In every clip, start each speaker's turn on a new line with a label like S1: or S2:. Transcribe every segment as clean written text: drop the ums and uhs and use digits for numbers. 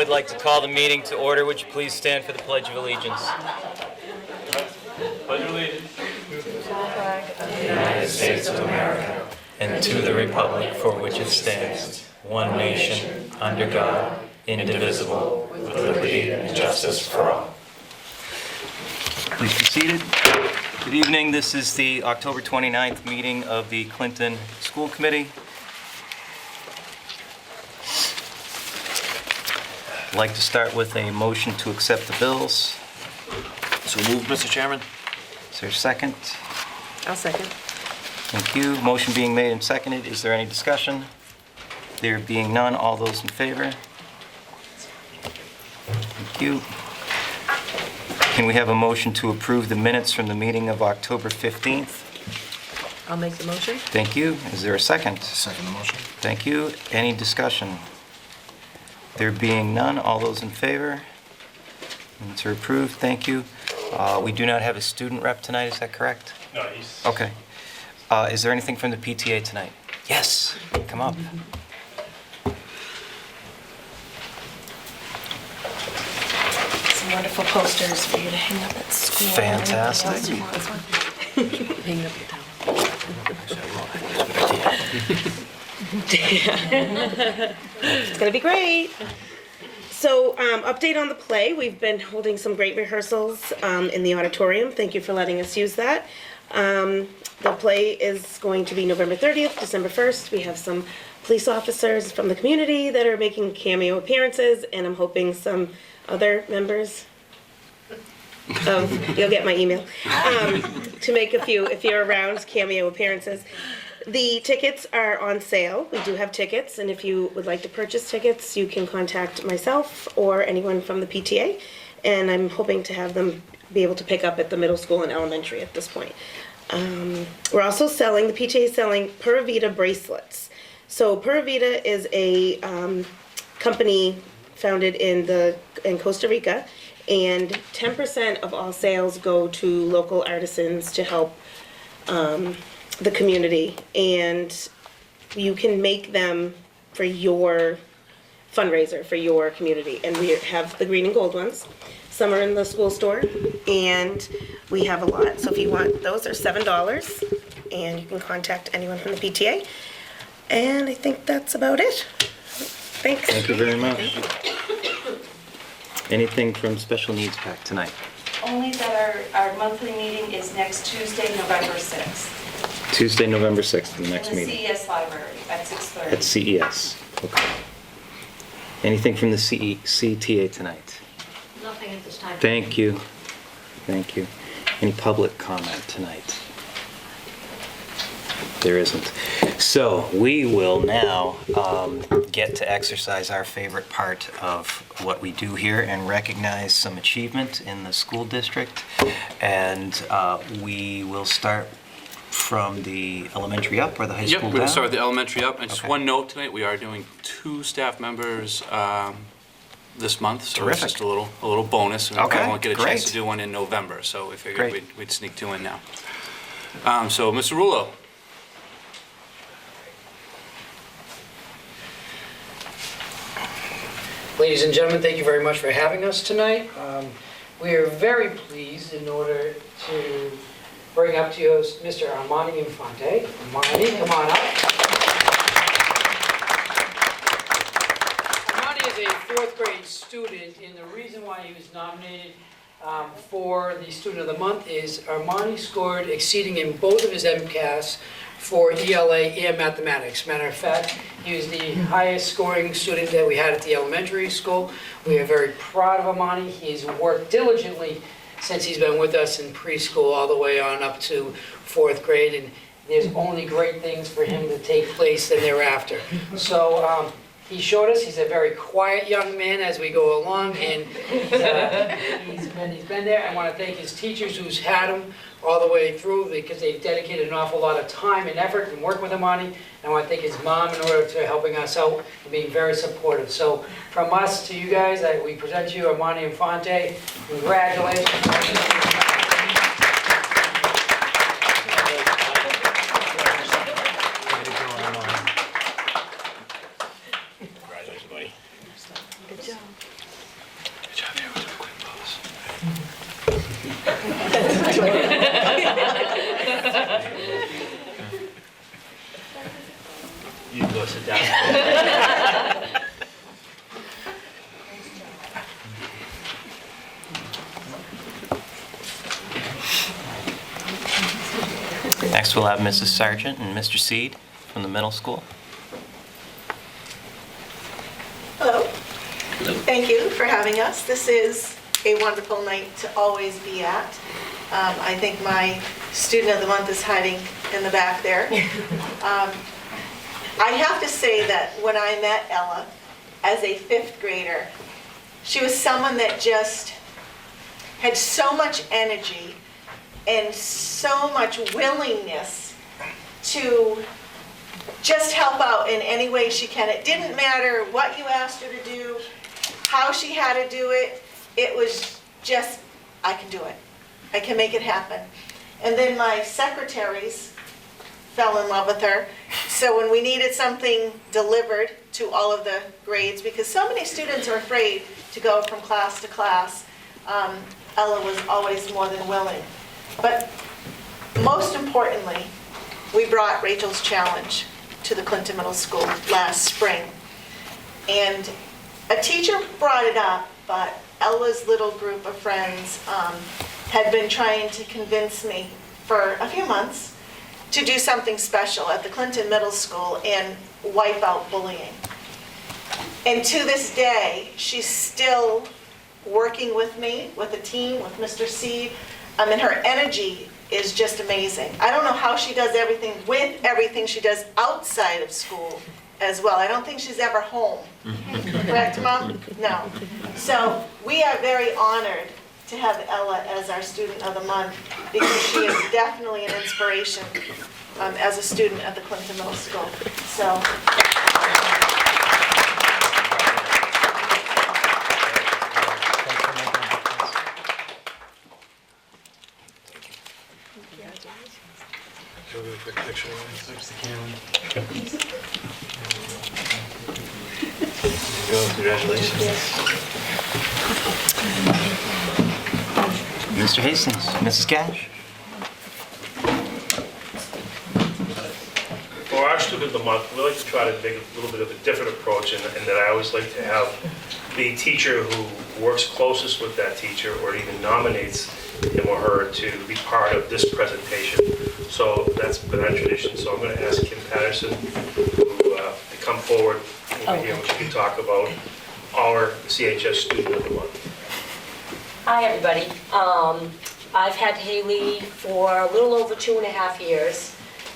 S1: I'd like to call the meeting to order. Would you please stand for the Pledge of Allegiance? Pledge of Allegiance. To the flag of the United States of America and to the republic for which it stands, one nation, under God, indivisible, with liberty and justice for all. Please be seated. Good evening. This is the October 29th meeting of the Clinton School Committee. I'd like to start with a motion to accept the bills.
S2: So moved, Mr. Chairman.
S1: Is there a second?
S3: I'll second.
S1: Thank you. Motion being made and seconded. Is there any discussion? There being none, all those in favor? Thank you. Can we have a motion to approve the minutes from the meeting of October 15th?
S3: I'll make the motion.
S1: Thank you. Is there a second?
S2: Second the motion.
S1: Thank you. Any discussion? There being none, all those in favor? Minutes are approved. Thank you. We do not have a student rep tonight, is that correct?
S4: No, he's...
S1: Okay. Is there anything from the PTA tonight? Yes, come up.
S5: Some wonderful posters for you to hang up at school.
S1: Fantastic.
S3: Hang up your
S5: It's gonna be great. So, update on the play. We've been holding some great rehearsals in the auditorium. Thank you for letting us use that. The play is going to be November 30th, December 1st. We have some police officers from the community that are making cameo appearances, and I'm hoping some other members of, you'll get my email, to make a few, if you're around, cameo appearances. The tickets are on sale. We do have tickets, and if you would like to purchase tickets, you can contact myself or anyone from the PTA, and I'm hoping to have them be able to pick up at the middle school and elementary at this point. We're also selling, the PTA is selling Pura Vida bracelets. So Pura Vida is a company founded in Costa Rica, and 10% of all sales go to local artisans to help the community, and you can make them for your fundraiser for your community. And we have the green and gold ones. Some are in the school store, and we have a lot. So if you want those, they're $7, and you can contact anyone from the PTA. And I think that's about it. Thanks.
S1: Thank you very much. Anything from Special Needs Pack tonight?
S6: Only that our monthly meeting is next Tuesday, November 6th.
S1: Tuesday, November 6th, the next
S6: In the
S1: meeting.
S6: CES library at 6:30.
S1: At CES. Okay. Anything from the CTA tonight?
S7: Nothing at this time.
S1: Thank you. Thank you. Any public comment tonight? There isn't. So we will now get to exercise our favorite part of what we do here and recognize some achievement in the school district. And we will start from the elementary up or the high school
S4: Yep, we're
S1: down?
S4: going to start with the elementary up. And just
S1: Okay.
S4: one note tonight, we are doing 2 staff members this month. So
S1: Terrific.
S4: it's just a little bonus. We
S1: Okay,
S4: won't get a chance
S1: great.
S4: to do one in November, so we figured
S1: Great.
S4: we'd sneak 2 in now. So, Mr. Rulo.
S8: Ladies and gentlemen, thank you very much for having us tonight. We are very pleased in order to bring up to you Mr. Armani Infante. Armani, come on up. Armani is a 4th grade student, and the reason why he was nominated for the Student of the Month is Armani scored exceeding in both of his MCAS for ELA and mathematics. Matter of fact, he was the highest scoring student that we had at the elementary school. We are very proud of Armani. He's worked diligently since he's been with us in preschool all the way on up to 4th grade, and there's only great things for him to take place and thereafter. So he showed us he's a very quiet young man as we go along, and he's been there. I want to thank his teachers who's had him all the way through because they've dedicated an awful lot of time and effort and work with Armani. And I want to thank his mom in order to helping us out and being very supportive. So from us to you guys, we present you Armani Infante. Congratulations.
S1: Next, we'll have Mrs. Sargent and Mr. Seed from the middle school.
S7: Hello. Thank you for having us. This is a wonderful night to always be at. I think my student of the month is hiding in the back there. I have to say that when I met Ella as a fifth grader, she was someone that just had so much energy and so much willingness to just help out in any way she can. It didn't matter what you asked her to do, how she had to do it. It was just, I can do it. I can make it happen. And then my secretaries fell in love with her. So when we needed something delivered to all of the grades, because so many students are afraid to go from class to class, Ella was always more than willing. But most importantly, we brought Rachel's Challenge to the Clinton Middle School last spring. And a teacher brought it up, but Ella's little group of friends had been trying to convince me for a few months to do something special at the Clinton Middle School and wipe out bullying. And to this day, she's still working with me, with a team, with Mr. Seed, and her energy is just amazing. I don't know how she does everything with everything she does outside of school as well. I don't think she's ever home. Correct, Mom? No. So we are very honored to have Ella as our student of the month because she is definitely an inspiration as a student at the Clinton Middle School. So.
S2: Really quick picture. Congratulations.
S1: Mr. Hastings, Mrs. Cash.
S9: For our student of the month, we like to try to make a little bit of a different approach, and that I always like to have the teacher who works closest with that teacher or even nominates him or her to be part of this presentation. So that's been our tradition. So I'm going to ask Kim Patterson to come forward over here, and she can talk about our CHS student of the month.
S10: Hi, everybody. I've had Haley for a little over 2.5 years,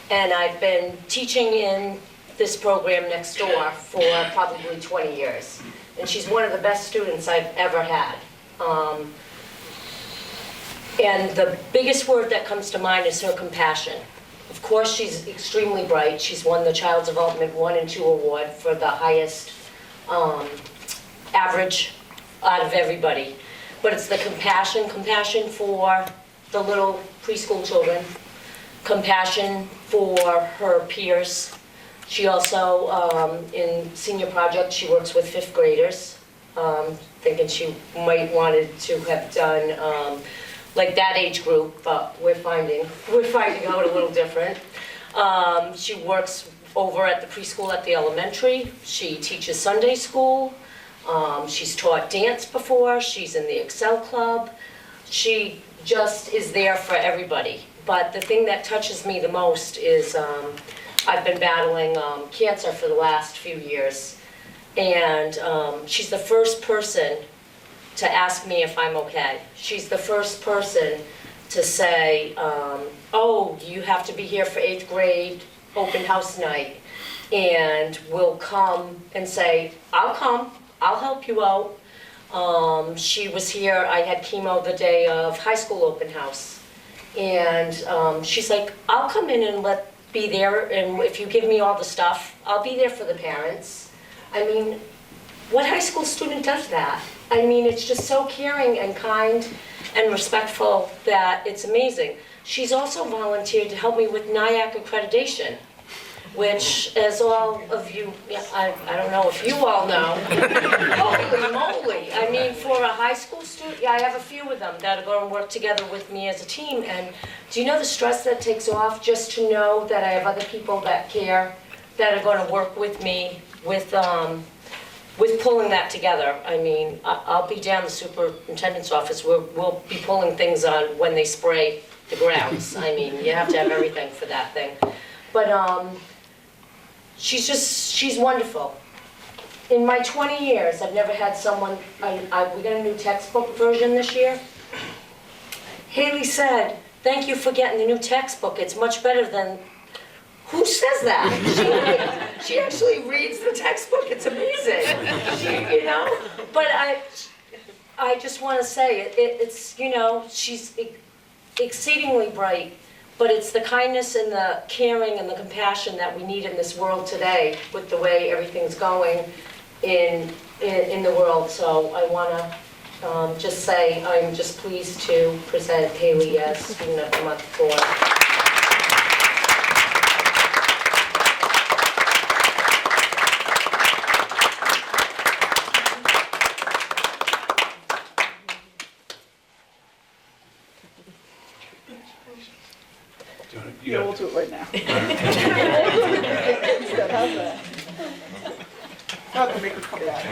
S10: and I've been teaching in this program next door for probably 20 years. And she's one of the best students I've ever had. And the biggest word that comes to mind is her compassion. Of course, she's extremely bright. She's won the Child Development 1 and 2 award for the highest average out of everybody. But it's the compassion for the little preschool children, compassion for her peers. She also, in senior project, she works with 5th graders, thinking she might wanted to have done like that age group, but we're finding out a little different. She works over at the preschool at the elementary. She teaches Sunday school. She's taught dance before. She's in the Excel Club. She just is there for everybody. But the thing that touches me the most is I've been battling cancer for the last few years. And she's the first person to ask me if I'm okay. She's the first person to say, oh, you have to be here for 8th grade open house night. And we'll come and say, I'll come, I'll help you out. She was here, I had chemo the day of high school open house. And she's like, I'll come in and be there, and if you give me all the stuff, I'll be there for the parents. I mean, what high school student does that? I mean, it's just so caring and kind and respectful that it's amazing. She's also volunteered to help me with NIAC accreditation, which, as all of you, I don't know if you all know, holy moly. I mean, for a high school student, I have a few of them that are going to work together with me as a team. And do you know the stress that takes off just to know that I have other people that care, that are going to work with me with with pulling that together. I mean, I'll be down the superintendent's office, we'll be pulling things on when they spray the grounds. I mean, you have to have everything for that thing. But she's wonderful. In my 20 years, I've never had someone, we got a new textbook version this year. Haley said, "Thank you for getting the new textbook, it's much better than..." Who says that? She actually reads the textbook, it's amazing, you know? But I just want to say, it's, you know, she's exceedingly bright, but it's the kindness and the caring and the compassion that we need in this world today with the way everything's going in the world. So I want to just say I'm just pleased to present Haley as Student of the Month for...
S4: Yeah,
S11: we'll do it right now. Not to make her come back.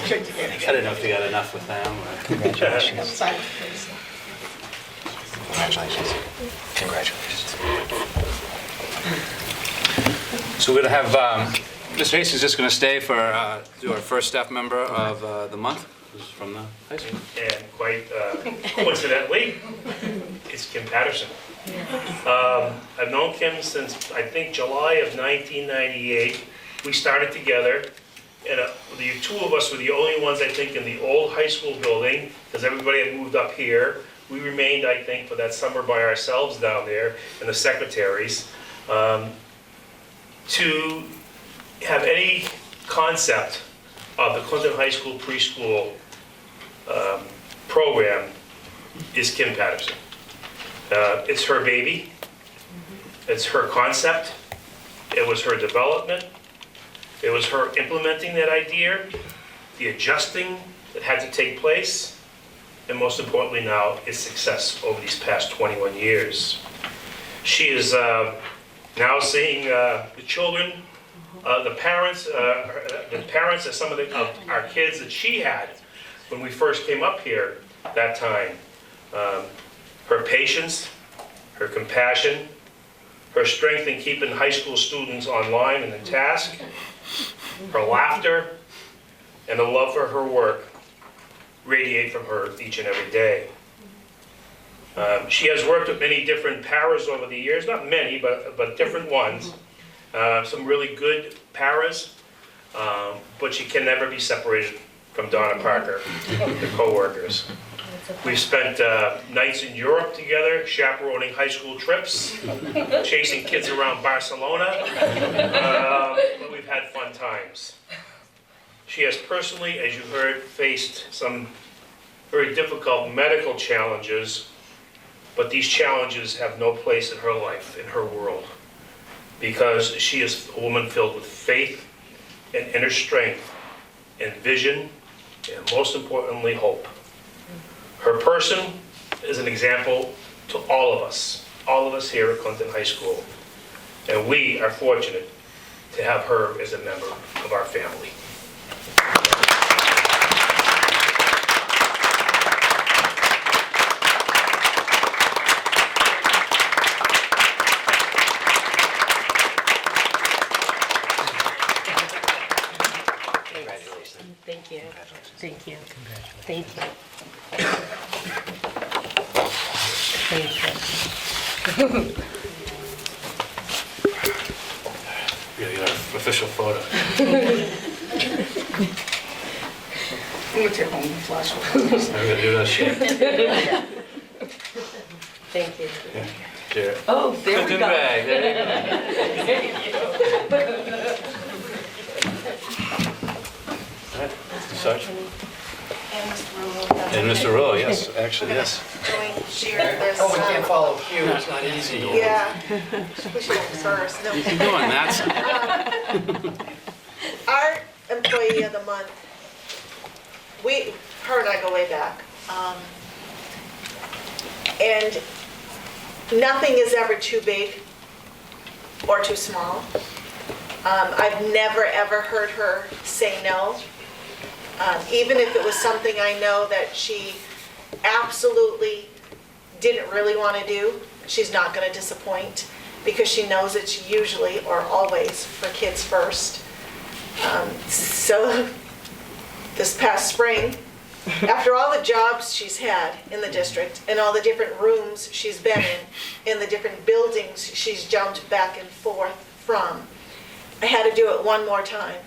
S11: Shake the hand.
S4: I don't know if you got enough with them.
S1: Congratulations.
S11: Sign it, please.
S1: Congratulations. Congratulations.
S4: So we're going to have, Mr. Hastings is just going to stay for, do our first staff member of the month, who's from the high school.
S9: And quite coincidentally, it's Kim Patterson. I've known Kim since, I think, July of 1998. We started together, and the two of us were the only ones, I think, in the old high school building, because everybody had moved up here. We remained, I think, for that summer by ourselves down there, and the secretaries. To have any concept of the Clinton High School preschool program is Kim Patterson. It's her baby. It's her concept. It was her development. It was her implementing that idea, the adjusting that had to take place, and most importantly now, its success over these past 21 years. She is now seeing the children, the parents of some of our kids that she had when we first came up here that time. Her patience, her compassion, her strength in keeping high school students online and in task, her laughter, and the love for her work radiate from her each and every day. She has worked with many different paras over the years, not many, but different ones. Some really good paras, but she can never be separated from Donna Parker, the co-workers. We've spent nights in Europe together, chaperoning high school trips, chasing kids around Barcelona, but we've had fun times. She has personally, as you heard, faced some very difficult medical challenges, but these challenges have no place in her life, in her world, because she is a woman filled with faith and inner strength and vision, and most importantly, hope. Her person is an example to all of us here at Clinton High School, and we are fortunate to have her as a member of our family.
S3: Thank you. Thank you. Thank you. Thank you.
S4: Yeah, you got an official photo.
S11: I'm gonna take home the flash.
S4: I'm going to do that shit.
S3: Thank you.
S4: Jared.
S3: Oh, there we
S4: Good
S3: go.
S4: bag, there you go. Sergeant? And Mr. Rullo, yes, actually, yes.
S7: Going share this.
S8: Oh, we can't follow Q, it's not easy.
S7: Yeah. Push it first. No.
S4: You keep doing that.
S7: Our employee of the month, her and I go way back. And nothing is ever too big or too small. I've never ever heard her say no Even if it was something I know that she absolutely didn't really want to do, she's not going to disappoint because she knows it's usually or always for kids first. So this past spring, after all the jobs she's had in the district and all the different rooms she's been in the different buildings she's jumped back and forth from, I had to do it one more time.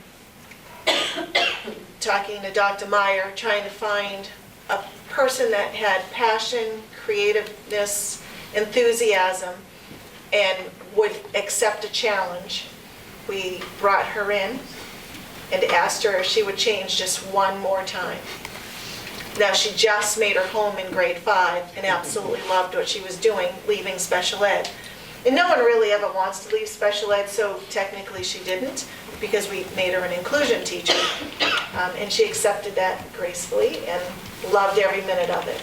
S7: Talking to Dr. Meyer, trying to find a person that had passion, creativeness, enthusiasm, and would accept a challenge. We brought her in and asked her if she would change just one more time. Now, she just made her home in grade 5 and absolutely loved what she was doing, leaving special ed. And no one really ever wants to leave special ed, so technically she didn't, because we made her an inclusion teacher. And she accepted that gracefully and loved every minute of it.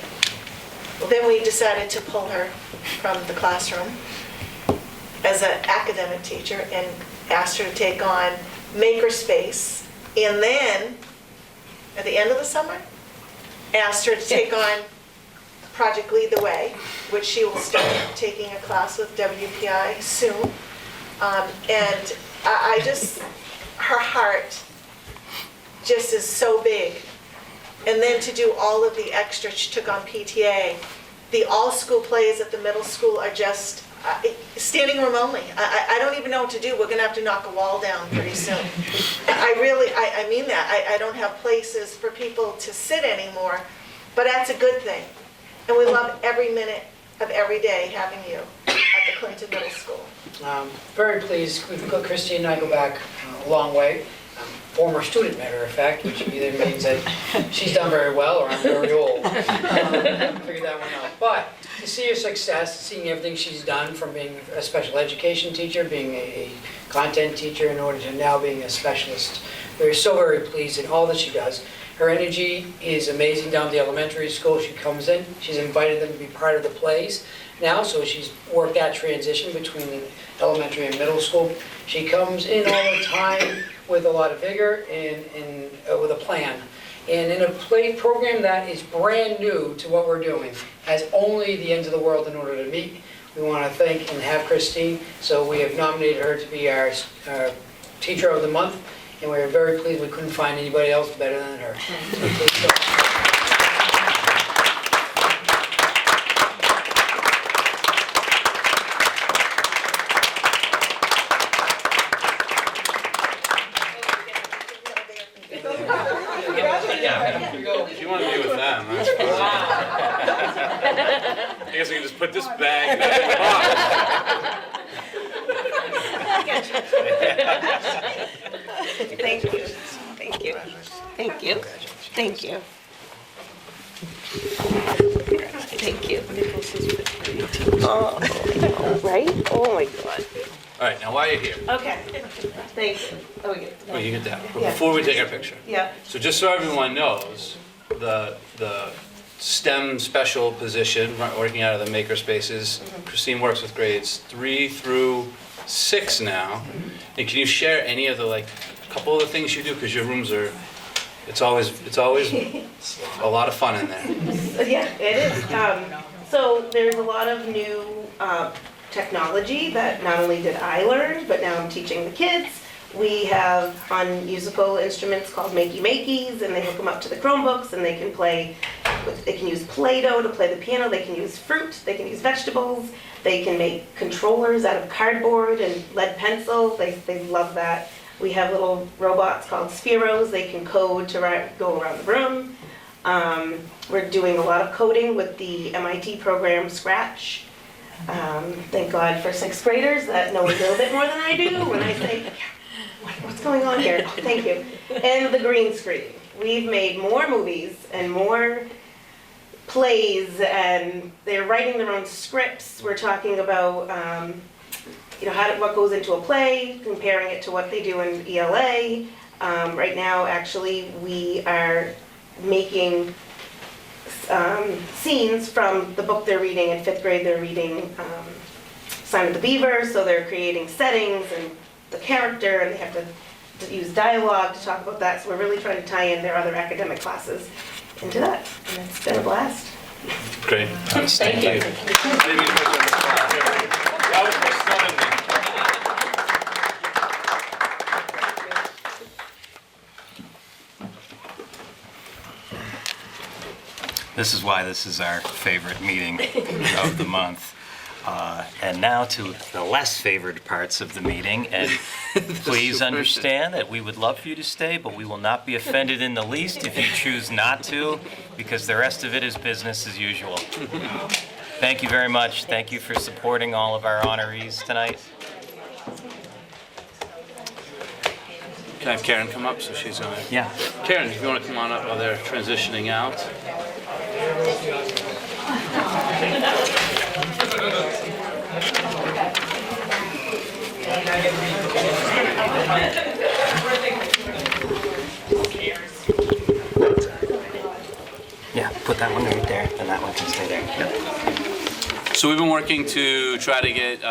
S7: Well, then we decided to pull her from the classroom as an academic teacher and asked her to take on Makerspace. And then, at the end of the summer, asked her to take on Project Lead the Way, which she will start taking a class with WPI soon. And I just, her heart just is so big. And then to do all of the extra, she took on PTA. The all-school plays at the middle school are just standing room only. I don't even know what to do. We're gonna have to knock a wall down pretty soon. I mean that. I don't have places for people to sit anymore, but that's a good thing. And we love every minute of every day having you at the Clinton Middle School.
S8: Very pleased. Christine and I go back a long way. Former student, matter of fact, which either means that she's done very well or I'm very old. Figure that one out. But to see her success, seeing everything she's done from being a special education teacher, being a content teacher, in order to now being a specialist, we're so very pleased in all that she does. Her energy is amazing down at the elementary school. She comes in, she's invited them to be part of the plays now, so she's worked that transition between the elementary and middle school. She comes in all the time with a lot of vigor and with a plan. And in a play program that is brand new to what we're doing, has only the ends of the world in order to meet, we want to thank and have Christine. So we have nominated her to be our Teacher of the Month, and we're very pleased we couldn't find anybody else better than her. So please go.
S4: If you want to be with them, that's fine. I guess I can just put this bag in the box.
S5: Thank you. Thank you. Thank you. Thank you. Thank you. Oh, right? Oh my God.
S4: All right, now while you're here,
S5: Okay. Thank you. Oh, yeah.
S4: oh, you get that. But
S5: Yeah.
S4: before we take our picture,
S5: Yeah.
S4: so just so everyone knows, the STEM special position, working out of the Makerspaces, Christine works with grades 3 through 6 now. And can you share any of the couple of the things you do? Because your rooms are, it's always a lot of fun in there.
S5: Yeah, it is. So there's a lot of new technology that not only did I learn, but now I'm teaching the kids. We have fun musical instruments called Makey Makeys, and they hook them up to the Chromebooks, and they can play. They can use Play-Doh to play the piano. They can use fruit. They can use vegetables. They can make controllers out of cardboard and lead pencil. They love that. We have little robots called Spheros. They can code to go around the room. We're doing a lot of coding with the MIT program Scratch. Thank God for sixth graders that know a little bit more than I do when I say, what's going on here? Thank you. And the green screen. We've made more movies and more plays, and they're writing their own scripts. We're talking about, what goes into a play, comparing it to what they do in ELA. Right now, actually, we are making scenes from the book they're reading. In 5th grade, they're reading Simon the Beaver, so they're creating settings and the character, and they have to use dialogue to talk about that. So we're really trying to tie in their other academic classes into that. And it's been a blast.
S4: Great.
S10: Thank you.
S4: Maybe you can put you on the spot. That was stunning.
S1: This is why this is our favorite meeting of the month. And now to the less favored parts of the meeting. And please understand that we would love for you to stay, but we will not be offended in the least if you choose not to, because the rest of it is business as usual. Thank you very much. Thank you for supporting all of our honorees tonight.
S4: Can I have Karen come up so she's on it?
S1: Yeah.
S4: Karen, if you want to come on up while they're transitioning out.
S1: Yeah, put that one right there, and that one can stay there.
S4: So we've been working to try to get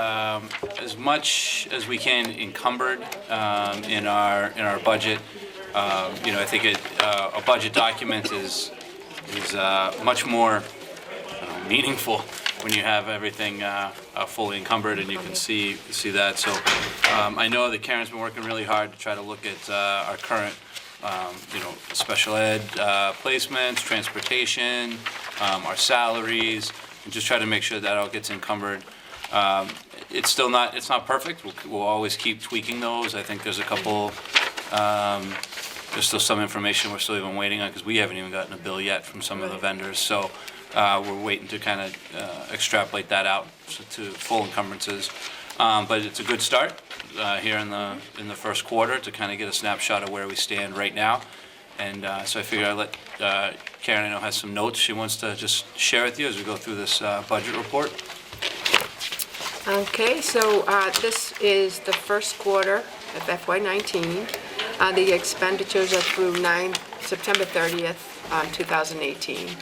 S4: as much as we can encumbered in our budget. I think a budget document is much more meaningful when you have everything fully encumbered and you can see that. So I know that Karen's been working really hard to try to look at our current special ed placements, transportation, our salaries, and just try to make sure that all gets encumbered. It's not perfect. We'll always keep tweaking those. I think there's a couple, there's still some information we're still even waiting on because we haven't even gotten a bill yet from some of the vendors. So we're waiting to kind of extrapolate that out to full encumbrances. But it's a good start here in the first quarter to kind of get a snapshot of where we stand right now. And so I figure I'll let Karen, I know, has some notes she wants to just share with you as we go through this budget report.
S12: Okay, so this is the first quarter of FY19. The expenditures are through September 30th, 2018.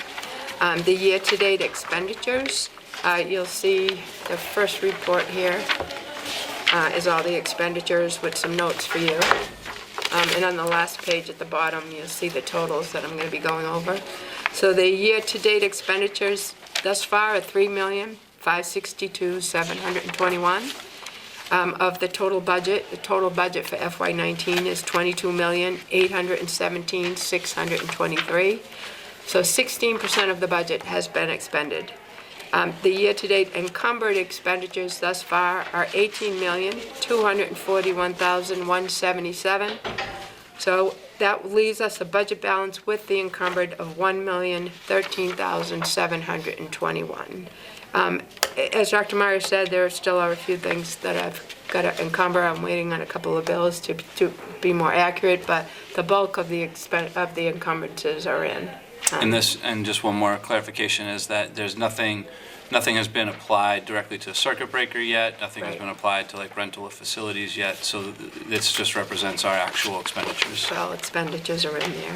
S12: The year-to-date expenditures, you'll see the first report here is all the expenditures with some notes for you. And on the last page at the bottom, you'll see the totals that I'm going to be going over. So the year-to-date expenditures thus far are $3,562,721. Of the total budget for FY19 is $22,817,623. So 16% of the budget has been expended. The year-to-date encumbered expenditures thus far are $18,241,177. So that leaves us a budget balance with the encumbered of $1,013,721. As Dr. Meyer said, there still are a few things that I've got to encumber. I'm waiting on a couple of bills to be more accurate, but the bulk of the encumbrances are in.
S4: And just one more clarification is that there's nothing has been applied directly to circuit breaker yet. Nothing has been applied to like rental of facilities yet. So this just represents our actual expenditures.
S12: Well, expenditures are in there.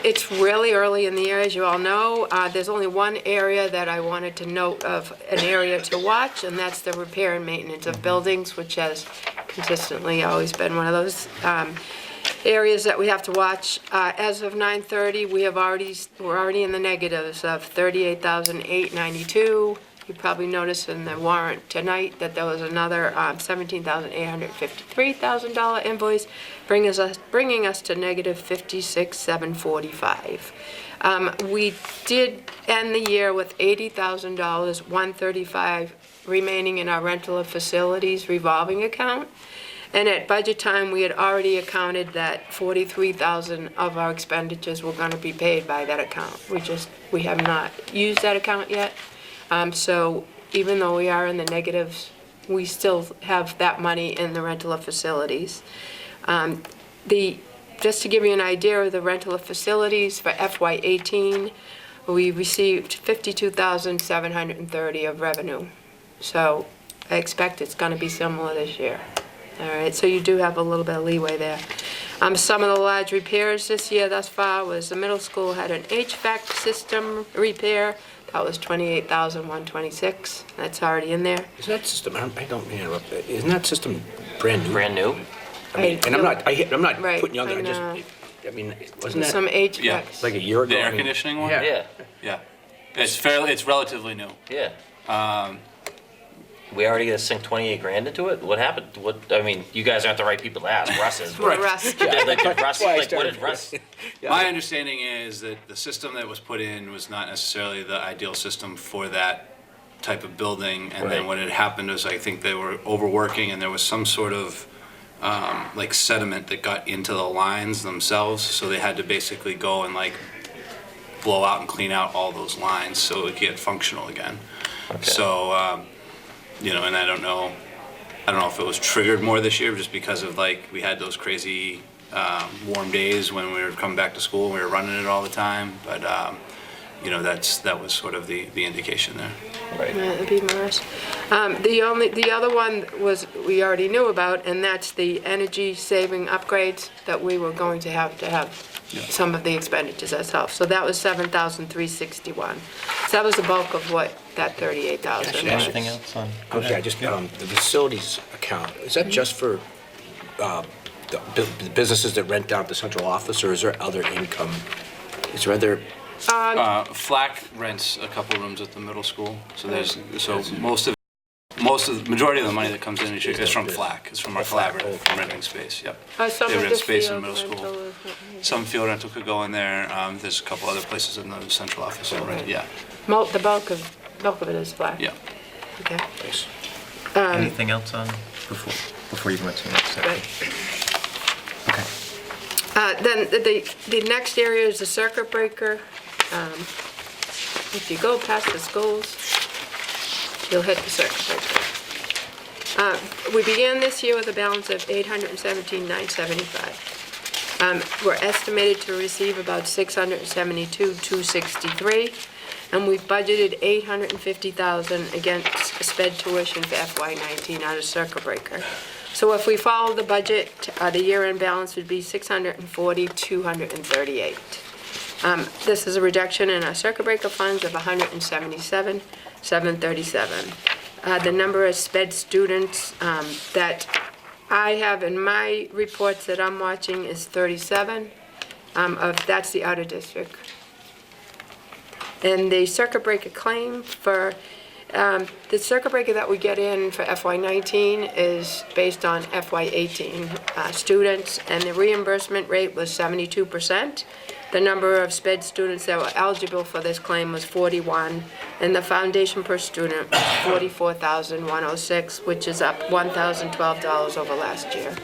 S12: It's really early in the year, as you all know. There's only one area that I wanted to note of an area to watch, and that's the repair and maintenance of buildings, which has consistently always been one of those areas that we have to watch. As of 9:30, we're already in the negatives of $38,892. You probably noticed in the warrant tonight that there was another $17,853,000 invoice, bringing us to negative $56,745. We did end the year with $80,000, $135 remaining in our rental of facilities revolving account. And at budget time, we had already accounted that $43,000 of our expenditures were going to be paid by that account. We have not used that account yet. So even though we are in the negatives, we still have that money in the rental of facilities. Just to give you an idea of the rental of facilities for FY18, we received $52,730 of revenue. So I expect it's going to be similar this year. All right, so you do have a little bit of leeway there. Some of the large repairs this year thus far was the middle school had an HVAC system repair. That was $28,126. That's already in there.
S2: Is that system, I don't mean to interrupt, isn't that system brand new?
S1: Brand new?
S13: I mean, and I'm not
S12: Right,
S13: putting you on
S12: I
S13: there,
S12: know.
S13: I mean, wasn't that
S12: Some HVAC.
S4: Yeah.
S13: like a year ago?
S4: The air
S13: I mean,
S4: conditioning one?
S13: Yeah.
S4: Yeah. It's relatively new.
S2: Yeah. We already gonna sink 28 grand into it? What happened? I mean, you guys aren't the right people to ask. Russ is.
S12: Well, Russ.
S2: Like, did Russ,
S13: why I
S2: like, what
S13: started.
S2: did Russ?
S4: My understanding is that the system that was put in was not necessarily the ideal system for that type of building. And then
S13: Right.
S4: what had happened is I think they were overworking and there was some sort of like sediment that got into the lines themselves. So they had to basically go and like blow out and clean out all those lines so it could get functional again. So, you know, and I don't know if it was triggered more this year just because of like, we had those crazy warm days when we were coming back to school, we were running it all the time, but you know, that was sort of the indication there.
S2: Right.
S12: Yeah, that'd be Mars. The other one was, we already knew about, and that's the energy saving upgrades that we were going to have some of the expenditures ourselves. So that was $7,361. So that was the bulk of what that $38,000 was.
S1: Anything else on?
S13: Okay, just, the facilities account, is that just for the businesses that rent out the central office, or is there other income? Is there other,
S4: FLAC rents a couple rooms at the middle school, so majority of the money that comes in is from FLAC, it's from our collaborative, from renting space, yep.
S12: Some
S4: They
S12: of
S4: rent
S12: the
S4: space in
S12: field
S4: middle school.
S12: rental is-
S4: Some field rental could go in there, there's a couple other places in the central office already, yeah,
S12: The bulk of it is black.
S4: yeah.
S12: Okay.
S1: Anything else on, before you go into the next section? Okay.
S12: Then the next area is the circuit breaker. If you go past the schools, you'll hit the circuit breaker. We began this year with a balance of $817,975. We're estimated to receive about $672,263, and we've budgeted $850,000 against sped tuition for FY19 out of circuit breaker. So if we follow the budget, the year-end balance would be $640,238. This is a reduction in our circuit breaker funds of $177,737. The number of sped students that I have in my reports that I'm watching is 37. That's the outer district. And the circuit breaker claim for, the circuit breaker that we get in for FY19 is based on FY18 students, and the reimbursement rate was 72%. The number of sped students that were eligible for this claim was 41, and the foundation per student was $44,106, which is up $1,012 over last year.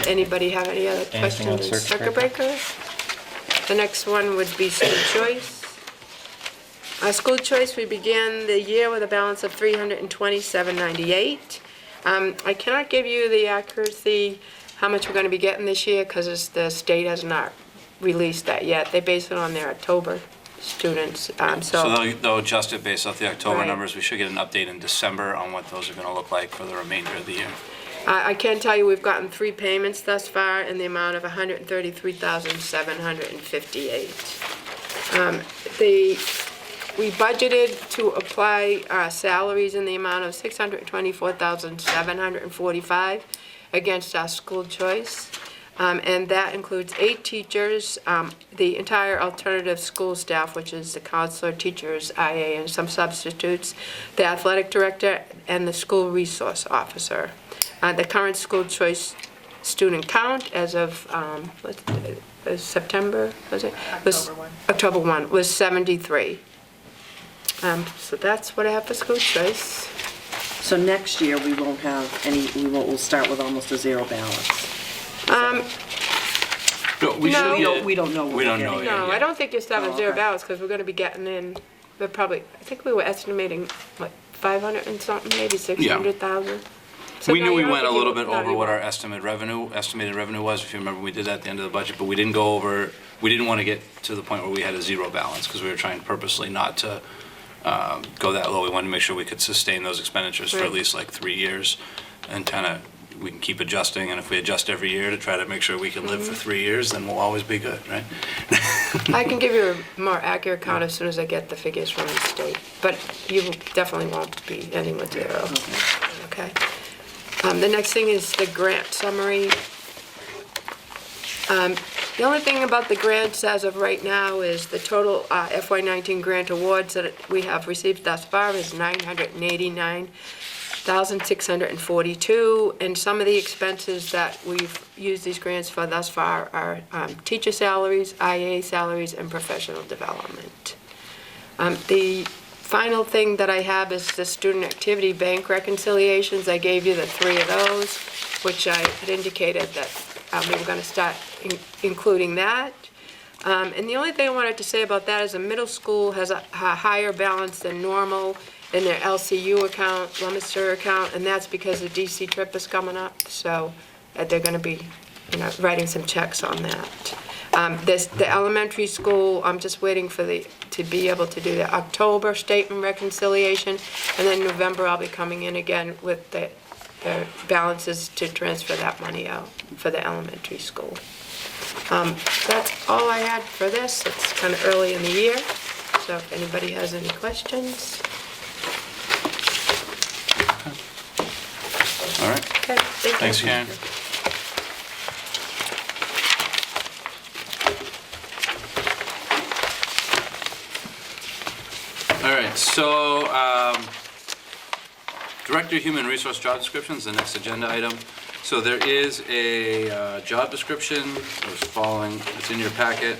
S12: Anybody have any other
S1: Anything on
S12: questions on
S1: circuit
S12: circuit breaker? The next one would be school choice. School choice, we began the year with a balance of $327.98. I cannot give you the accuracy, how much we're going to be getting this year, because the state has not released that yet. They base it on their October students,
S4: So they'll adjust it based off the October
S12: Right.
S4: numbers, we should get an update in December on what those are gonna look like for the remainder of the year.
S12: I can tell you we've gotten 3 payments thus far in the amount of $133,758. We budgeted to apply salaries in the amount of $624,745 against our school choice. And that includes 8 teachers, the entire alternative school staff, which is the counselor, teachers, IA, and some substitutes, the athletic director, and the school resource officer. The current school choice student count as of September, was it? October 1, was 73. So that's what I have for school choice.
S14: So next year, we won't have any, we'll start with almost a zero balance.
S4: No, we
S12: No.
S4: should
S14: We don't know what
S4: We don't
S14: we're
S4: know
S14: getting.
S4: yet.
S12: No, I don't think you'll start with
S14: Oh,
S12: zero
S14: okay.
S12: balance, because we're gonna be getting in, we're probably, I think we were estimating, what, 500 and something, maybe 600,000? So
S4: We
S12: no,
S4: knew we
S12: you don't
S4: went a
S12: think
S4: little
S12: you-
S4: bit
S12: no,
S4: over
S12: you
S4: what our
S12: won't.
S4: estimated revenue was, if you remember, we did that at the end of the budget, but we didn't go over, we didn't want to get to the point where we had a zero balance, because we were trying purposely not to go that low. We wanted to make sure we could sustain those expenditures for at
S12: Right.
S4: least like 3 years, and kind of, we can keep adjusting, and if we adjust every year to try to make sure we can live for 3 years, then we'll always be good, right?
S12: I can give you a more accurate count as soon as I get the figures from the state, but you definitely won't be ending with zero. Okay. The next thing is the grant summary. The only thing about the grants as of right now is the total FY19 grant awards that we have received thus far is $989,642, and some of the expenses that we've used these grants for thus far are teacher salaries, IA salaries, and professional development. The final thing that I have is the student activity bank reconciliations. I gave you the 3 of those, which I had indicated that we were going to start including that. And the only thing I wanted to say about that is the middle school has a higher balance than normal in their LCU account, Leominster account, and that's because the DC trip is coming up, so they're going to be, writing some checks on that. The elementary school, I'm just waiting for to be able to do the October statement reconciliation, and then November I'll be coming in again with the balances to transfer that money out for the elementary school. That's all I had for this. It's kind of early in the year, so if anybody has any questions.
S4: All right.
S12: Okay, thank you.
S4: Thanks, Karen. All right, so Director of Human Resource job description is the next agenda item. So there is a job description. It's following. It's in your packet.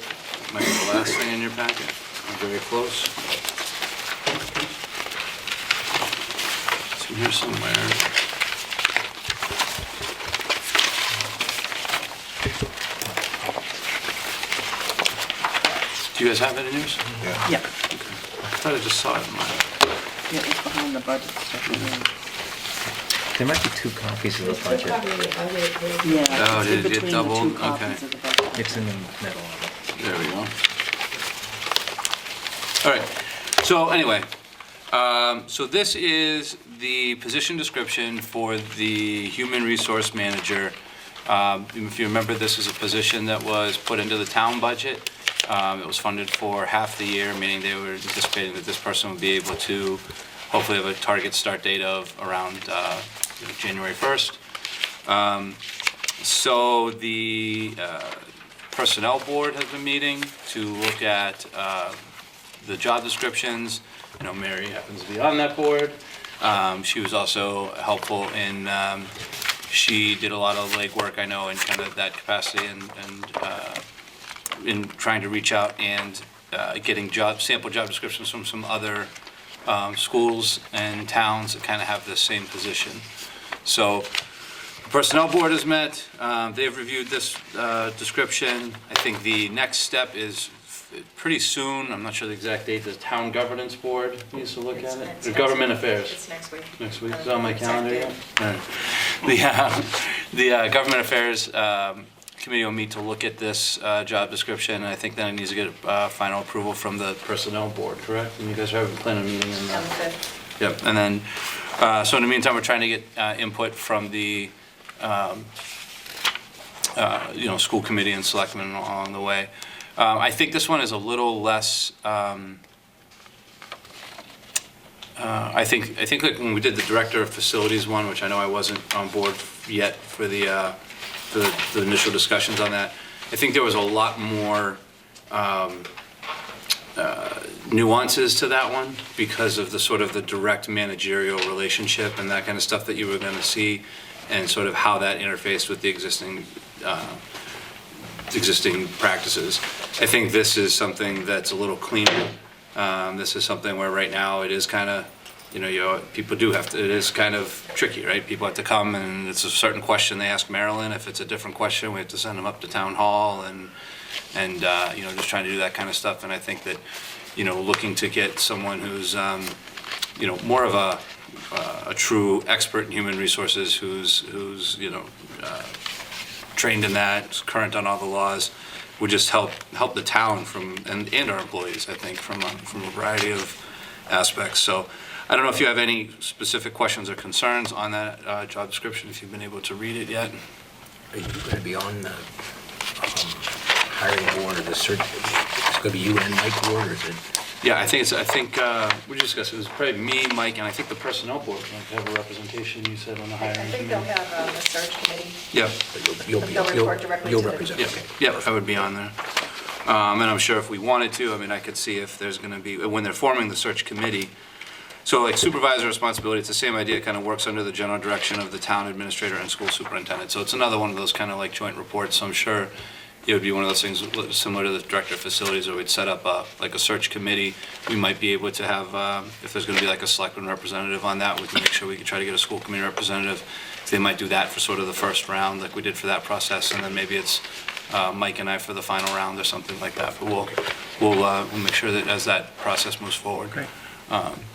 S4: Might be the last thing in your packet. I'm very close. It's in here somewhere. Do you guys have it in yours?
S14: Yeah.
S4: I thought I just saw it in mine.
S14: Yeah, it's behind the budget stuff.
S1: There might be 2 copies of the budget.
S14: Yeah.
S4: Oh,
S14: it's
S4: did
S14: in
S4: it get
S14: between the
S4: doubled?
S14: 2 copies
S4: Okay.
S14: of the budget.
S1: It's in the middle of it.
S4: There we go. All right, so anyway, so this is the position description for the human resource manager. If you remember, this is a position that was put into the town budget. It was funded for half the year, meaning they were anticipating that this person would be able to hopefully have a target start date of around January 1st. So the Personnel Board has been meeting to look at the job descriptions. I know Mary happens to be on that board. She was also helpful in, she did a lot of legwork, I know, in kind of that capacity and in trying to reach out and getting sample job descriptions from some other schools and towns that kind of have the same position. So the Personnel Board has met. They've reviewed this description. I think the next step is pretty soon. I'm not sure the exact date. The Town Governance Board needs to look at it. The Government Affairs.
S11: It's next week.
S4: Next week. Is it on my calendar yet? All right. The Government Affairs Committee will meet to look at this job description, and I think then it needs to get final approval from the Personnel Board, correct? And you guys are planning a meeting in that? Yep, and then, so in the meantime, we're trying to get input from the, school committee and selectmen along the way. I think this one is a little less, I think like when we did the Director of Facilities one, which I know I wasn't on board yet for the initial discussions on that, I think there was a lot more nuances to that one because of the sort of the direct managerial relationship and that kind of stuff that you were going to see, and sort of how that interfaced with the existing practices. I think this is something that's a little cleaner. This is something where right now it is kind of, people do have to, it is kind of tricky, right? People have to come and it's a certain question they ask Marilyn. If it's a different question, we have to send them up to town hall and just trying to do that kind of stuff. And I think that, looking to get someone who's, more of a true expert in human resources, who's trained in that, is current on all the laws, would just help the town and our employees, I think, from a variety of aspects. So I don't know if you have any specific questions or concerns on that job description, if you've been able to read it yet.
S13: Are you going to be on the hiring board or the search? It's going to be you and Mike Ward, or is it?
S4: Yeah, I think we discussed, it was probably me, Mike, and I think the personnel board might have a representation, you said, on the
S11: I
S4: hiring
S11: think they'll
S4: committee.
S11: have a search committee.
S4: Yeah,
S11: They'll report directly
S13: you'll
S11: to the
S13: represent.
S11: teacher.
S4: yeah, I would be on there. And I'm sure if we wanted to, I mean, I could see if there's gonna be, when they're forming the search committee, so like supervisor responsibility, it's the same idea, it kind of works under the general direction of the town administrator and school superintendent. So it's another one of those kind of like joint reports, so I'm sure it would be one of those things similar to the director of facilities, where we'd set up like a search committee. We might be able to have, if there's gonna be like a selectman representative on that, we can make sure we can try to get a school committee representative. They might do that for sort of the first round, like we did for that process, and then maybe it's Mike and I for the final round or something like that. But we'll make sure that as that process moves forward.
S1: Great.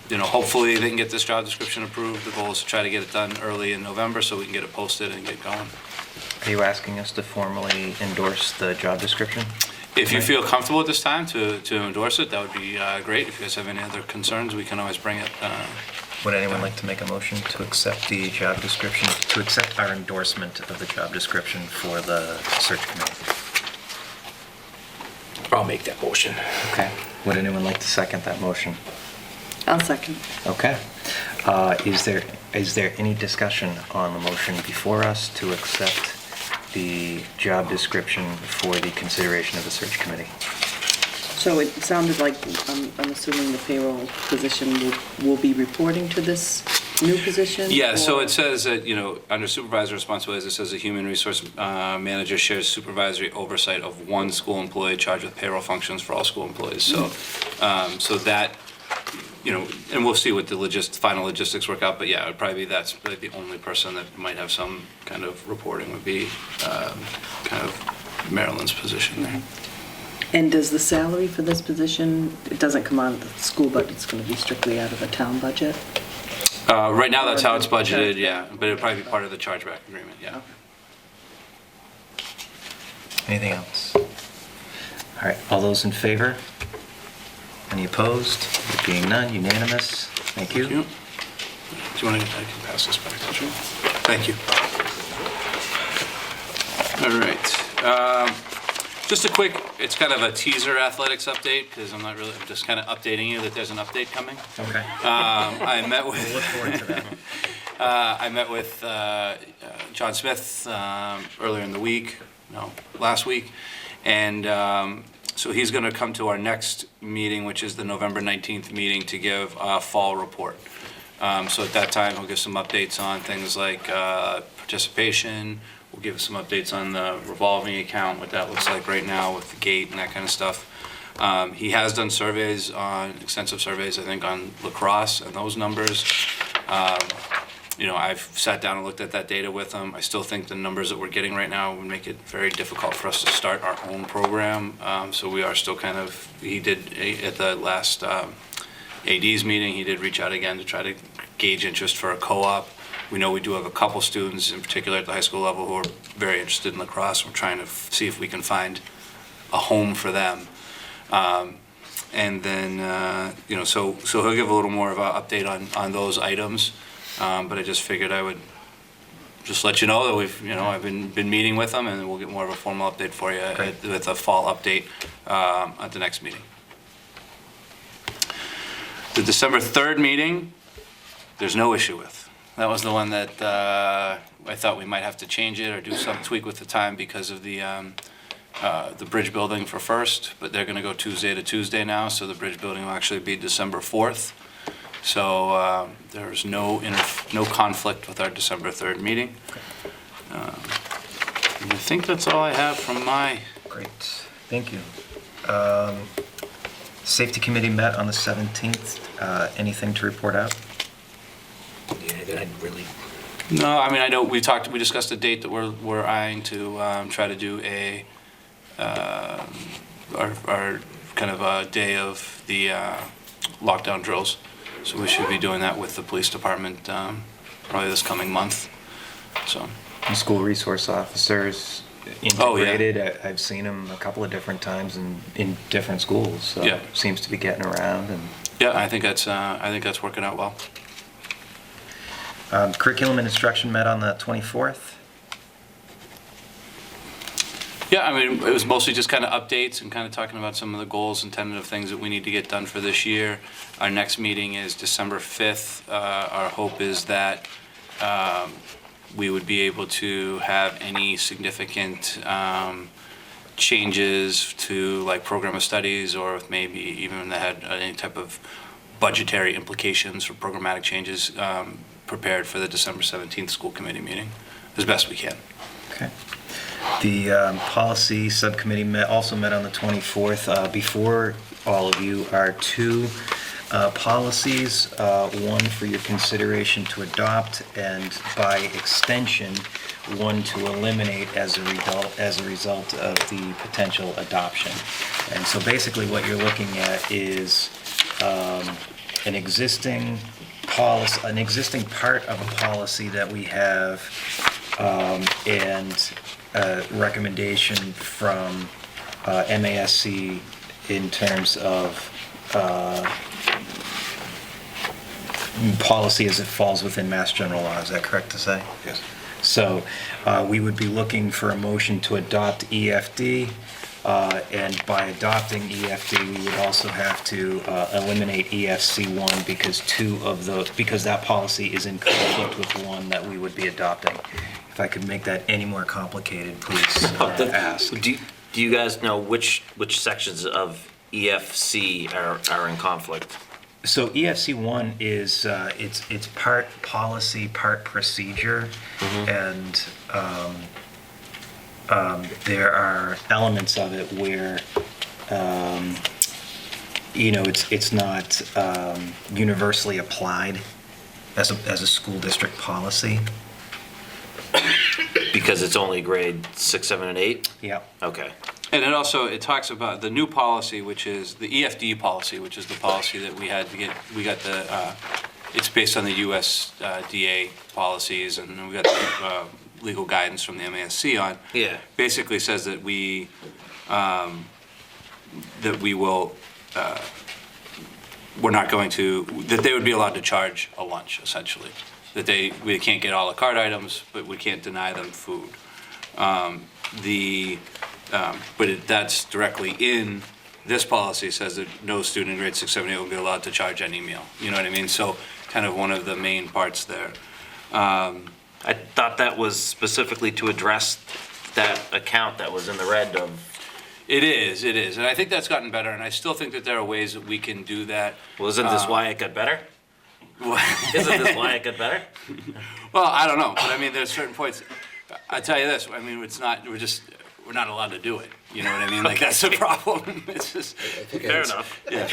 S4: You know, hopefully they can get this job description approved. The goal is to try to get it done early in November so we can get it posted and get going.
S1: Are you asking us to formally endorse the job description?
S4: If you feel comfortable at this time to endorse it, that would be great. If you guys have any other concerns, we can always bring it.
S1: Would anyone like to make a motion to accept the job description, to accept our endorsement of the job description for the search committee?
S13: I'll make that motion.
S1: Okay. Would anyone like to second that motion?
S14: I'll second.
S1: Okay. Is there any discussion on the motion before us to accept the job description for the consideration of the search committee?
S14: So it sounded like, I'm assuming the payroll position will be reporting to this new position?
S4: Yeah, so
S14: or-
S4: it says that, you know, under supervisor responsibilities, it says the human resource manager shares supervisory oversight of one school employee charged with payroll functions for all school employees. So, so that, you know, and we'll see what the final logistics work out, but yeah, it would probably be, that's really the only person that might have some kind of reporting would be kind of Marilyn's position there.
S14: And does the salary for this position, it doesn't come out of the school budget, it's going to be strictly out of the town budget?
S4: Right now, that's how it's budgeted, yeah, but it'd probably be part of the chargeback agreement, yeah.
S1: Anything else? All right, all those in favor? Any opposed? There being none, unanimous. Thank you.
S4: Do you want to, I can pass this back to you. Thank you. All right. Just a quick, it's kind of a teaser athletics update, because I'm just kind of updating you that there's an update coming.
S1: Okay.
S4: I met with.
S1: We'll look forward to that.
S4: I met with John Smith earlier in the week, last week, and so he's going to come to our next meeting, which is the November 19th meeting, to give a fall report. So at that time, he'll give some updates on things like participation. We'll give some updates on the revolving account, what that looks like right now with the gate and that kind of stuff. He has done surveys extensive surveys, I think, on lacrosse and those numbers. You know, I've sat down and looked at that data with him. I still think the numbers that we're getting right now would make it very difficult for us to start our own program. So we are still kind of, he did, at the last AD's meeting, he did reach out again to try to gauge interest for a co-op. We know we do have a couple students, in particular at the high school level, who are very interested in lacrosse. We're trying to see if we can find a home for them. And then, you know, so he'll give a little more of an update on those items. But I just figured I would just let you know that we've, you know, I've been meeting with them, and we'll get more of a formal update for you with a fall update at the next meeting. The December 3rd meeting, there's no issue with. That was the one that I thought we might have to change it or do some tweak with the time because of the bridge building for First, but they're going to go Tuesday to Tuesday now, so the bridge building will actually be December 4th. So there's no conflict with our December 3rd meeting. And I think that's all I have from my...
S1: Great, thank you. Safety committee met on the 17th. Anything to report out?
S13: Yeah, that I really.
S4: No, I mean, I know we discussed a date that we're eyeing to try to do our kind of a day of the lockdown drills. So we should be doing that with the police department probably this coming month. So.
S1: The school resource officers integrated. I've seen them a couple of different times in different schools. So
S4: yeah.
S1: Seems to be getting around. And
S4: yeah, I think that's working out well.
S1: Curriculum and instruction met on the 24th.
S4: Yeah, I mean, it was mostly just kind of updates and kind of talking about some of the goals and tentative things that we need to get done for this year. Our next meeting is December 5th. Our hope is that we would be able to have any significant changes to like program of studies, or if maybe even that had any type of budgetary implications for programmatic changes prepared for the December 17th school committee meeting as best we can.
S1: Okay. The policy subcommittee also met on the 24th. Before all of you are two policies, one for your consideration to adopt, and by extension, one to eliminate as a result of the potential adoption. And so basically what you're looking at is an existing policy, an existing part of a policy that we have, and a recommendation from MASC in terms of policy as it falls within Mass General Law. Is that correct to say?
S13: Yes.
S1: So we would be looking for a motion to adopt EFD, and by adopting EFD, we would also have to eliminate EFC1 because that policy is in conflict with the one that we would be adopting. If I could make that any more complicated, please ask.
S2: Do you guys know which sections of EFC are in conflict?
S1: So EFC1 is, it's part policy, part procedure, and there are elements of it where, it's not universally applied as a school district policy.
S2: Because it's only grade 6, 7, and 8?
S1: Yeah.
S2: Okay.
S4: And it talks about the new policy, which is the EFD policy, which is the policy that we had to get, it's based on the USDA policies, and we got the legal guidance from the MASC on.
S2: Yeah.
S4: Basically says that we will, we're not going to, that they would be allowed to charge a lunch, essentially. That we can't get a la carte items, but we can't deny them food. But that's directly in this policy, says that no student in grade 6, 7, 8 will be allowed to charge any meal. You know what I mean? So kind of one of the main parts there.
S2: I thought that was specifically to address that account that was in the red of.
S4: It is, and I think that's gotten better, and I still think that there are ways that we can do that.
S2: Well, isn't this why it got better? Isn't this why it got better?
S4: Well, I don't know, but I mean, there's certain points. I tell you this, I mean, we're not allowed to do it. You know what I mean? Like, that's the problem. It's just.
S2: Fair enough.
S4: Yeah.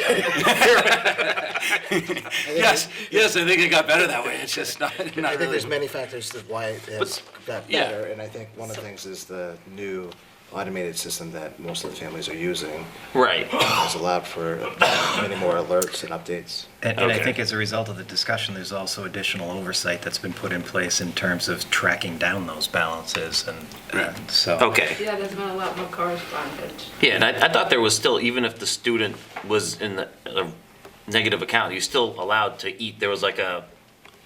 S4: Yes, I think it got better that way. It's just not
S15: I think
S4: really.
S15: there's many factors to why it has got
S4: yeah.
S15: better, and I think one of the things is the new automated system that most of the families are using.
S2: Right.
S15: Has allowed for many more alerts and updates.
S1: And I think as a result of the discussion, there's also additional oversight that's been put in place in terms of tracking down those balances, and so.
S2: Okay.
S12: Yeah, there's been a lot more correspondence.
S2: Yeah, and I thought there was still, even if the student was in a negative account, you're still allowed to eat. There was like a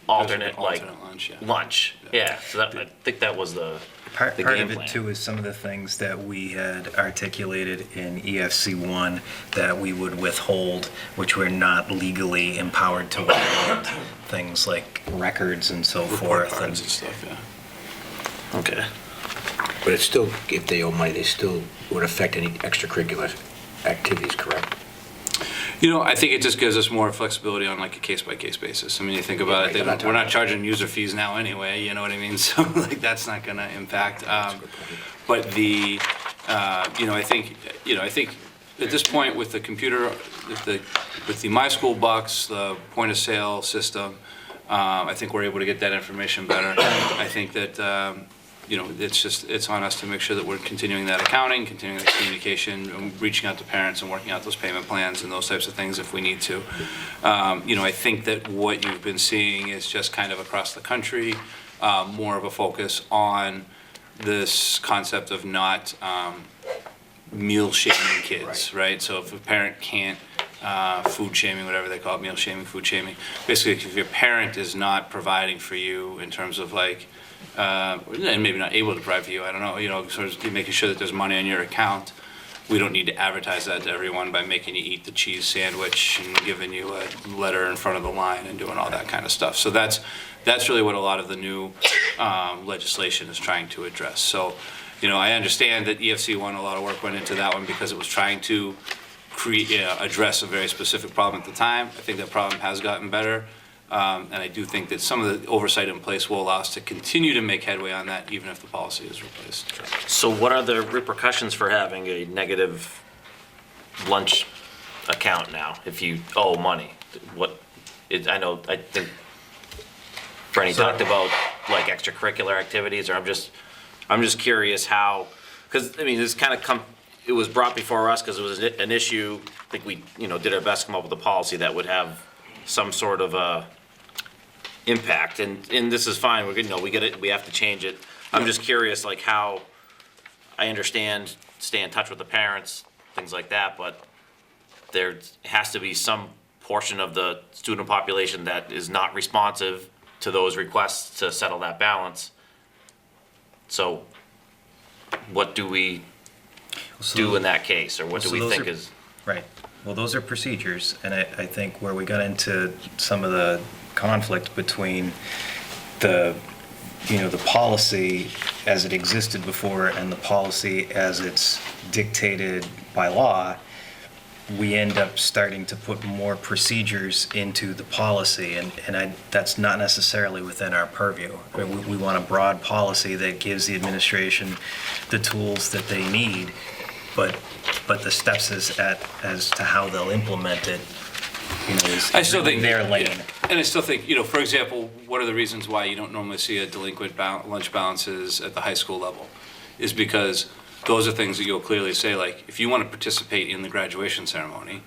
S2: alternate
S4: lunch. Yeah.
S2: Lunch. Yeah. So I think that was the
S1: Part
S2: game
S1: of it
S2: plan.
S1: too is some of the things that we had articulated in EFC1 that we would withhold, which we're not legally empowered to withhold, things like records and so
S4: Report
S1: forth.
S4: cards and stuff, yeah.
S2: Okay.
S13: But it's still, if they owe money, they still would affect any extracurricular activities, correct?
S4: You know, I think it just gives us more flexibility on like a case-by-case basis. I mean, you think about it, we're not charging user fees now anyway, you know what I mean? So like, that's not gonna impact. But the, I think at this point with the computer, with the My School Bucks, the point of sale system, I think we're able to get that information better. I think that, it's on us to make sure that we're continuing that accounting, continuing that communication, reaching out to parents and working out those payment plans and those types of things if we need to. I think that what you've been seeing is just kind of across the country, more of a focus on this concept of not meal shaming kids, right? So if a parent can't, food shaming, whatever they call it, meal shaming, food shaming. Basically, if your parent is not providing for you in terms of like, and maybe not able to provide for you, I don't know, sort of making sure that there's money in your account. We don't need to advertise that to everyone by making you eat the cheese sandwich and giving you a letter in front of the line and doing all that kind of stuff. So that's really what a lot of the new legislation is trying to address. So, I understand that EFC1, a lot of work went into that one because it was trying to address a very specific problem at the time. I think that problem has gotten better. And I do think that some of the oversight in place will allow us to continue to make headway on that, even if the policy is replaced.
S2: So what are the repercussions for having a negative lunch account now if you owe money? I think Franny talked about like extracurricular activities, or I'm just curious how, because this kind of it was brought before us because it was an issue. I think we did our best to come up with a policy that would have some sort of a impact, and this is fine. We're good. We get it. We have to change it. I'm just curious, like how I understand, stay in touch with the parents, things like that, but there has to be some portion of the student population that is not responsive to those requests to settle that balance. So what do we do in that case, or what do we think is?
S1: Right. Well, those are procedures, and I think where we got into some of the conflict between the policy as it existed before and the policy as it's dictated by law, we end up starting to put more procedures into the policy, and that's not necessarily within our purview. We want a broad policy that gives the administration the tools that they need, but the steps as to how they'll implement it,
S4: I still think
S1: their lane.
S4: And I still think, for example, one of the reasons why you don't normally see a delinquent lunch balances at the high school level is because those are things that you'll clearly say, like, if you want to participate in the graduation ceremony,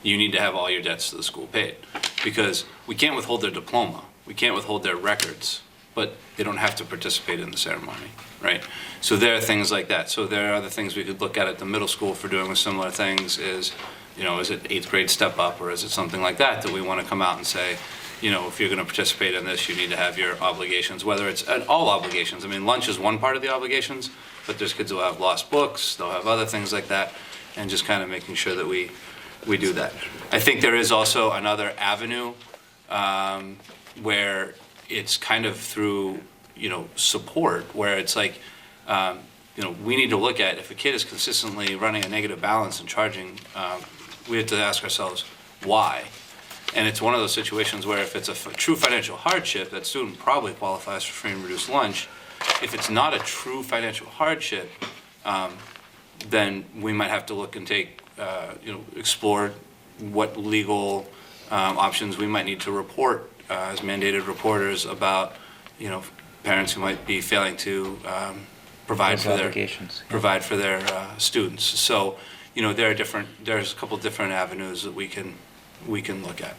S4: you need to have all your debts to the school paid. Because we can't withhold their diploma, we can't withhold their records, but they don't have to participate in the ceremony, right? So there are things like that. So there are other things we could look at the middle school for doing with similar things is it 8th grade step up, or is it something like that we want to come out and say, if you're going to participate in this, you need to have your obligations, whether it's all obligations. Lunch is one part of the obligations, but there's kids who have lost books, they'll have other things like that, and just kind of making sure that we do that. I think there is also another avenue where it's kind of through, support, where it's like, we need to look at if a kid is consistently running a negative balance and charging, we have to ask ourselves why. And it's one of those situations where if it's a true financial hardship, that student probably qualifies for free and reduced lunch. If it's not a true financial hardship, then we might have to look and explore what legal options we might need to report as mandated reporters about, parents who might be failing to provide for their students. So, there's a couple different avenues that we can look at.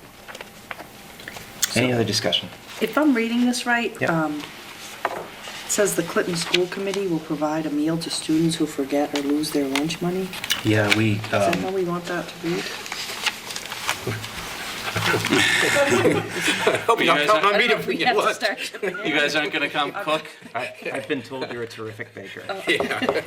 S1: Any other discussion?
S14: If I'm reading this right, it says the Clinton School Committee will provide a meal to students who forget or lose their lunch money.
S1: Yeah, we.
S14: Is that how we want that to read?
S13: Hope you're not counting on me to
S14: We
S13: forget
S14: have to
S13: lunch.
S14: start chipping in.
S4: You guys aren't gonna come cook?
S1: I've been told you're a terrific baker.
S13: Yeah.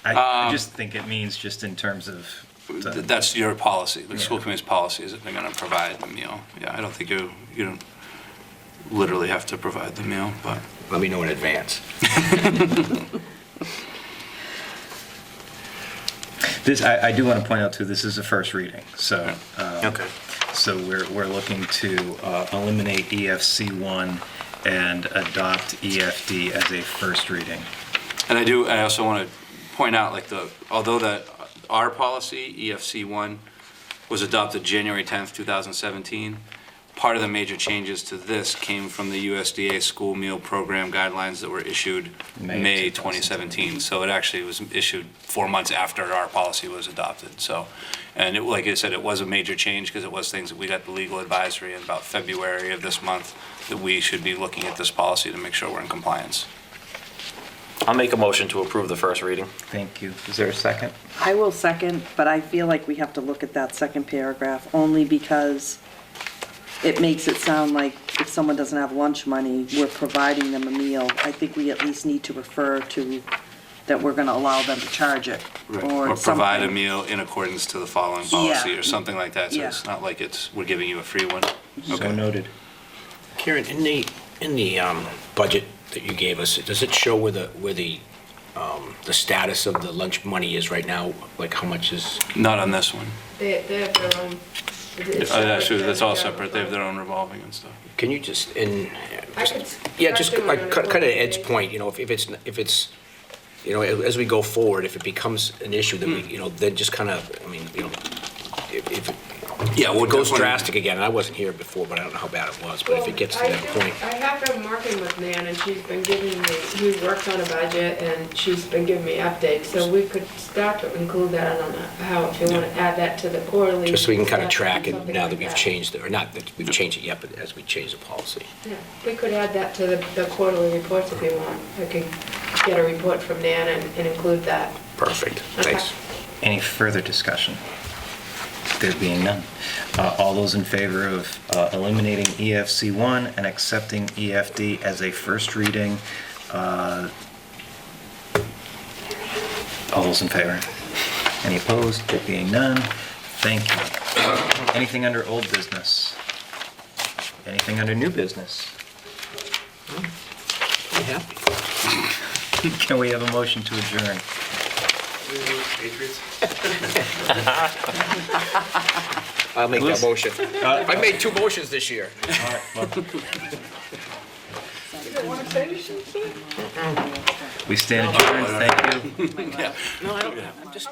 S1: I just think it means just in terms of.
S4: That's your policy, the school committee's policy is that they're gonna provide the meal. Yeah, I don't think you don't literally have to provide the meal, but.
S13: Let me know in advance.
S1: I do want to point out too, this is a first reading, so.
S2: Okay.
S1: So we're looking to eliminate EFC1 and adopt EFD as a first reading.
S4: And I also want to point out, although that our policy, EFC1, was adopted January 10th, 2017, part of the major changes to this came from the USDA school meal program guidelines that were issued May 2017. So it actually was issued 4 months after our policy was adopted. So, and like I said, it was a major change because it was things that we got the legal advisory in about February of this month that we should be looking at this policy to make sure we're in compliance.
S2: I'll make a motion to approve the first reading.
S1: Thank you. Is there a second?
S14: I will second, but I feel like we have to look at that second paragraph only because it makes it sound like if someone doesn't have lunch money, we're providing them a meal. I think we at least need to refer to that we're gonna allow them to charge it,
S4: Or
S14: or
S4: provide a
S14: something.
S4: meal in accordance to the following policy,
S14: Yeah.
S4: or something like that, so
S14: Yeah.
S4: it's not like we're giving you a free one.
S1: So noted.
S13: Karen, in the budget that you gave us, does it show where the status of the lunch money is right now? Like how much is?
S4: Not on this one.
S12: They have their own.
S4: Actually, that's all separate, they have their own revolving and stuff.
S13: Can you just,
S12: I could
S13: yeah, just
S12: start doing
S13: like
S12: it.
S13: kind of Ed's point, if it's, as we go forward, if it becomes an issue, then we, then just kind of, if it
S4: Yeah, we'll
S13: goes
S4: definitely-
S13: drastic again, and I wasn't here before, but I don't know how bad it was, but if it gets to that point.
S12: I have been working with Nan, and she's been giving me, we worked on a budget, and she's been giving me updates, so we could start to include that on how, if you want to add that to the quarterly.
S13: Just so we can kind of
S12: stuff,
S13: track it
S12: something
S13: now
S12: like
S13: that we've changed it, or not that we've changed it yet, but as we change the policy.
S12: Yeah, we could add that to the quarterly reports if you want. I could get a report from Nan and include that.
S13: Perfect,
S12: Okay.
S13: thanks.
S1: Any further discussion? There being none. All those in favor of eliminating EFC1 and accepting EFD as a first reading? All those in favor? Any opposed? There being none. Thank you. Anything under old business? Anything under new business?
S13: Yeah.
S1: Can we have a motion to adjourn?
S9: Patriots?
S13: I'll make that motion.
S1: Uh,
S13: I made 2 motions this year.
S1: We stand adjourned. Thank you.
S13: No, I don't, I'm just.